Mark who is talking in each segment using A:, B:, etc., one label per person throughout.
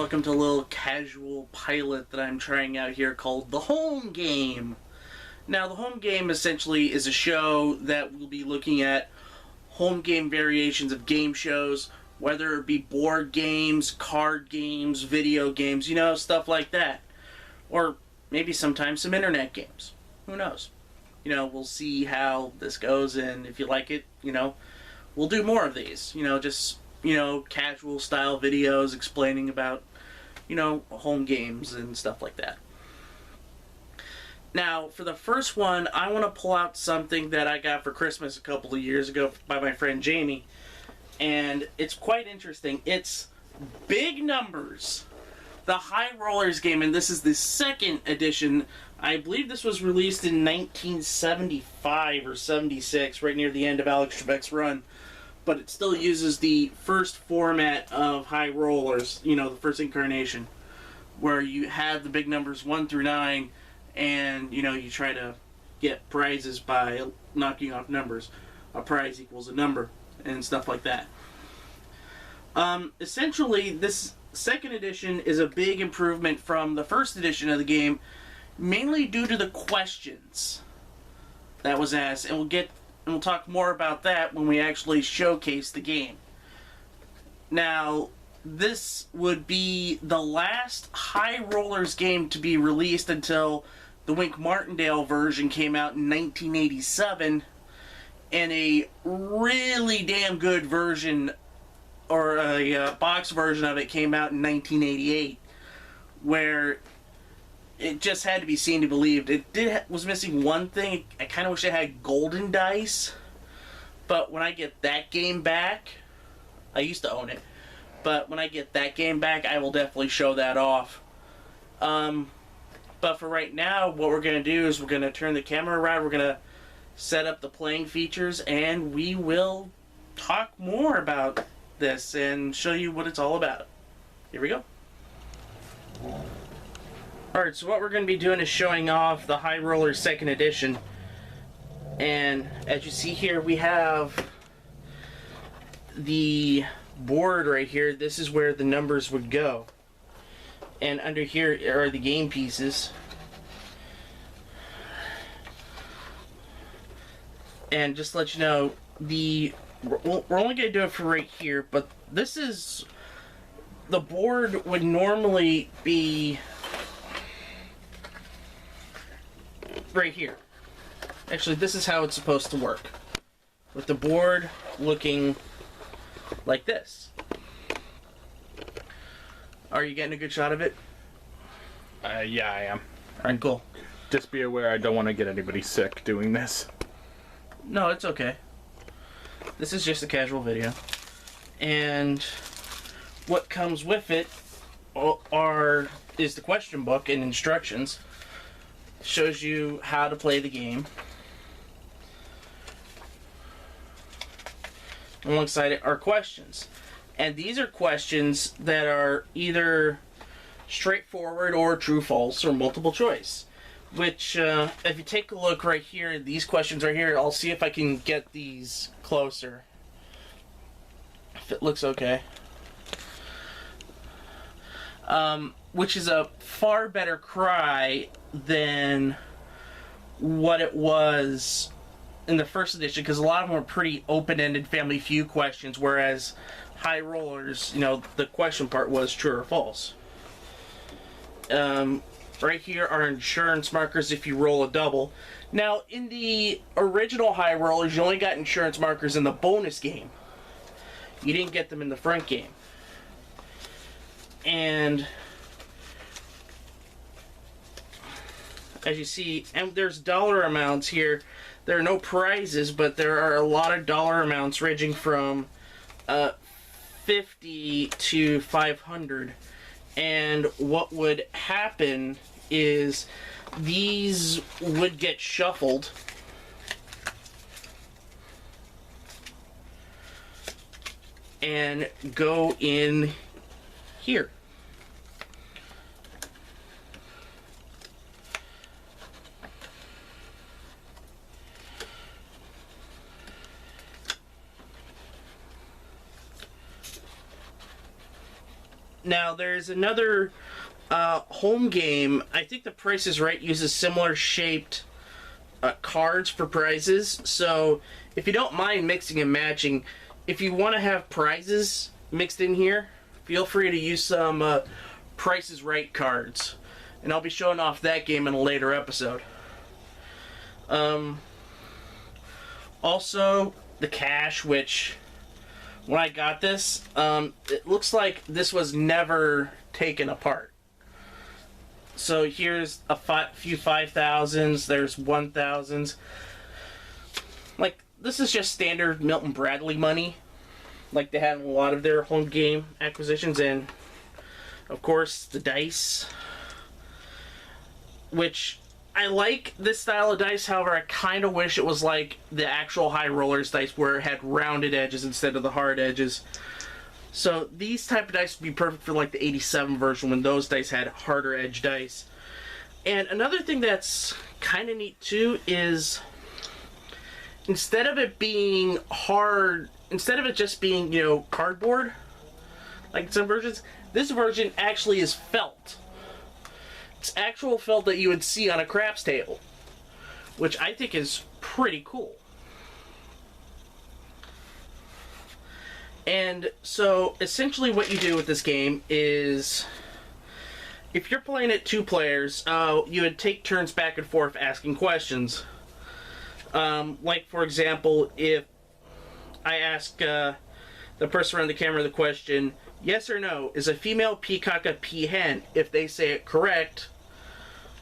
A: welcome to a little casual pilot that I'm trying out here called The Home Game. Now, The Home Game essentially is a show that will be looking at home game variations of game shows, whether it be board games, card games, video games, stuff like that. Or maybe sometimes some internet games. Who knows? We'll see how this goes, and if you like it, we'll do more of these. Casual style videos explaining about, home games and stuff like that. Now, for the first one, I want to pull out something that I got for Christmas a couple of years ago by my friend Jamie, and it's quite interesting. It's Big Numbers, the High Rollers game, and this is the second edition. I believe this was released in 1975 or 76, right near the end of Alex Trebek's run. But it still uses the first format of High Rollers, the first incarnation, where you have the big numbers 1 through 9, and, you try to get prizes by knocking off numbers. A prize equals a number, and stuff like that. Essentially, this second edition is a big improvement from the first edition of the game, mainly due to the questions that was asked, and we'll talk more about that when we actually showcase the game. Now, this would be the last High Rollers game to be released until the Wink Martindale version came out in 1987, and a really damn good version, or a box version of it, came out in 1988, where it just had to be seen to believe. It was missing one thing. I kind of wish it had golden dice. But when I get that game back, I used to own it. But when I get that game back, I will definitely show that off. But for right now, what we're going to do is we're going to turn the camera around. We're going to set up the playing features, and we will talk more about this and show you what it's all about. Here we go. Alright, so what we're going to be doing is showing off the High Rollers 2nd edition. And as you see here, we have the board right here. This is where the numbers would go. And under here are the game pieces. And just to let you know, we're only going to do it for right here, but this is, the board would normally be right here. Actually, this is how it's supposed to work, with the board looking like this. Are you getting a good shot of it?
B: Yeah, I am.
A: Alright, cool.
B: Just be aware, I don't want to get anybody sick doing this.
A: No, it's okay. This is just a casual video. And what comes with it is the question book and instructions. Shows you how to play the game. Alongside it are questions. And these are questions that are either straightforward or true, false, or multiple choice. Which, if you take a look right here, these questions right here, I'll see if I can get these closer. If it looks okay. Which is a far better cry than what it was in the first edition, because a lot of them are pretty open-ended Family Feud questions, whereas High Rollers, the question part was true or false. Right here are insurance markers if you roll a double. Now, in the original High Rollers, you only got insurance markers in the bonus game. You didn't get them in the front game. And as you see, and there's dollar amounts here. There are no prizes, but there are a lot of dollar amounts ranging from 50 to 500. And what would happen is these would get shuffled. And go in here. Now, there's another home game. I think the Price is Right uses similar shaped cards for prizes. So, if you don't mind mixing and matching, if you want to have prizes mixed in here, feel free to use some Price is Right cards. And I'll be showing off that game in a later episode. Also, the cash, which, when I got this, it looks like this was never taken apart. So here's a few 5,000s, there's 1,000s. Like, this is just standard Milton Bradley money, like they had in a lot of their home game acquisitions. And, of course, the dice, which I like this style of dice. However, I kind of wish it was like the actual High Rollers dice, where it had rounded edges instead of the hard edges. So these type of dice would be perfect for like the 87 version, when those dice had harder edge dice. And another thing that's kind of neat too is, instead of it being hard, instead of it just being, you know, cardboard, like some versions, this version actually is felt. It's actual felt that you would see on a craps table, which I think is pretty cool. And so, essentially what you do with this game is, if you're playing it 2 players, you would take turns back and forth asking questions. Like, for example, if I ask the person around the camera the question, yes or no, is a female peacock a peahen? If they say it correct...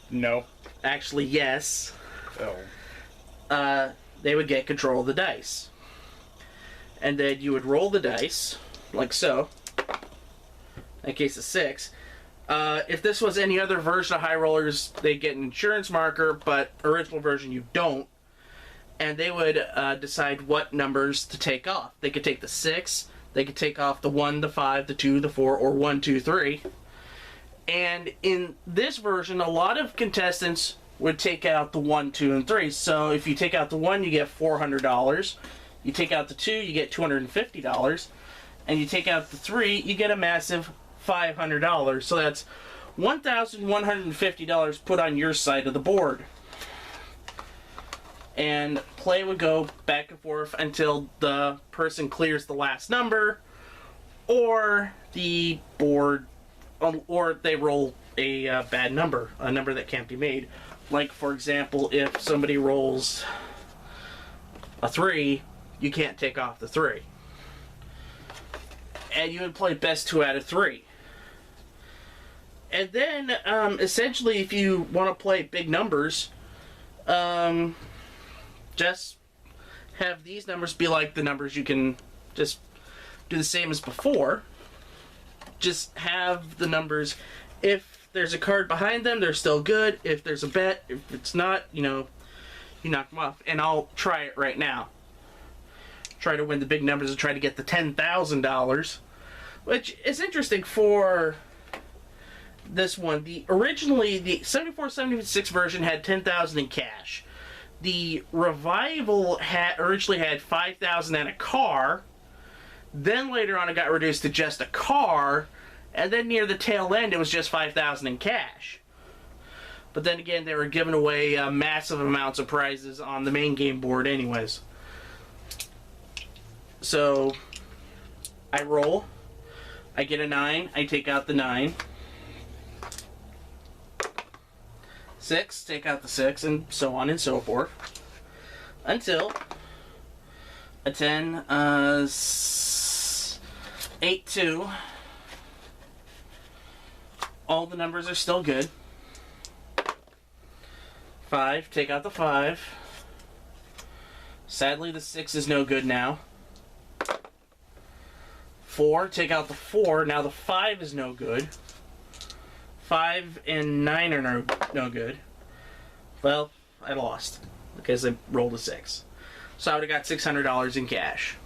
B: No.
A: Actually, yes.
B: Oh.
A: They would get control of the dice. And then you would roll the dice, like so. In case of 6. If this was any other version of High Rollers, they'd get an insurance marker, but original version you don't. And they would decide what numbers to take off. They could take the 6, they could take off the 1, the 5, the 2, the 4, or 1, 2, 3. And in this version, a lot of contestants would take out the 1, 2, and 3. So if you take out the 1, you get $400. You take out the 2, you get $250. And you take out the 3, you get a massive $500. So that's $1,150 put on your side of the board. And play would go back and forth until the person clears the last number, or the board, or they roll a bad number, a number that can't be made. Like, for example, if somebody rolls a 3, you can't take off the 3. And you would play best 2 out of 3. And then, essentially, if you want to play big numbers, just have these numbers be like the numbers. You can just do the same as before. Just have the numbers, if there's a card behind them, they're still good. If there's a bet, if it's not, you know, you knock them off. And I'll try it right now. Try to win the big numbers and try to get the $10,000, which is interesting for this one. Originally, the 74-76 version had $10,000 in cash. The Revival originally had $5,000 and a car. Then later on it got reduced to just a car. And then near the tail end it was just $5,000 in cash. But then again, they were giving away massive amounts of prizes on the main game board anyways. So, I roll. I get a 9. I take out the 9. 6, take out the 6, and so on and so forth. Until a 10, 8, 2. All the numbers are still good. 5, take out the 5. Sadly, the 6 is no good now. 4, take out the 4. Now the 5 is no good. 5 and 9 are no good. Well, I lost because I rolled a 6. So I would have got $600 in cash.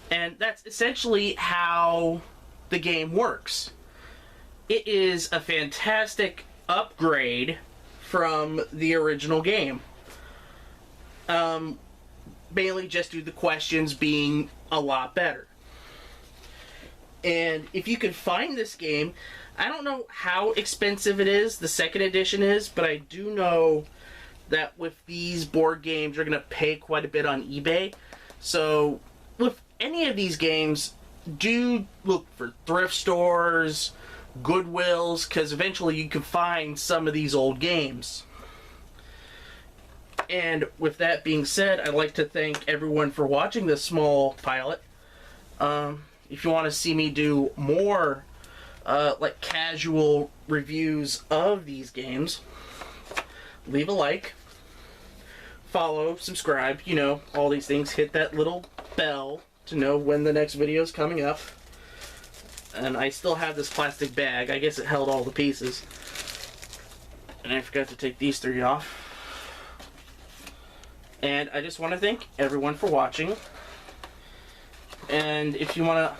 A: And that's essentially how the game works. It is a fantastic upgrade from the original game. Mainly just due to the questions being a lot better. And if you could find this game, I don't know how expensive it is, the second edition is, but I do know that with these board games, you're going to pay quite a bit on eBay. So, with any of these games, do look for thrift stores, Goodwills, because eventually you can find some of these old games. And with that being said, I'd like to thank everyone for watching this small pilot. If you want to see me do more like casual reviews of these games, leave a like, follow, subscribe, you know, all these things. Hit that little bell to know when the next video is coming up. And I still have this plastic bag. I guess it held all the pieces. And I forgot to take these 3 off. And I just want to thank everyone for watching. And if you want to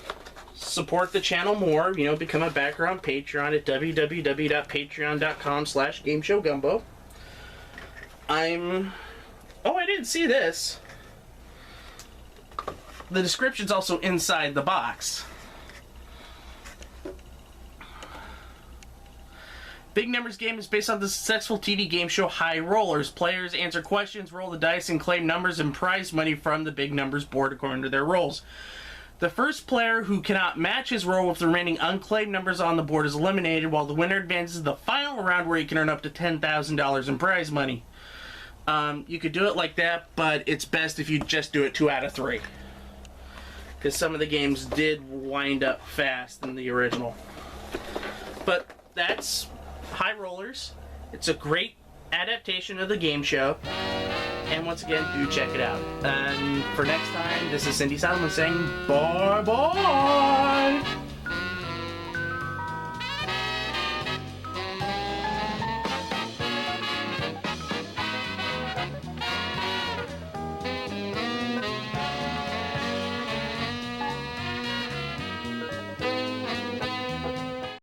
A: support the channel more, you know, become a backer on Patreon at www.patreon.com/GameShowGumbo. Oh, I didn't see this. The description's also inside the box. Big Numbers game is based on the successful TV game show High Rollers. Players answer questions, roll the dice, and claim numbers and prize money from the Big Numbers board according to their rolls. The first player who cannot match his roll with the remaining unclaimed numbers on the board is eliminated, while the winner advances to the final round where he can earn up to $10,000 in prize money. You could do it like that, but it's best if you just do it 2 out of 3. Because some of the games did wind up fast in the original. But that's High Rollers. It's a great adaptation of the game show. And once again, do check it out. And for next time, this is Cyndi Seidelman saying bye-bye!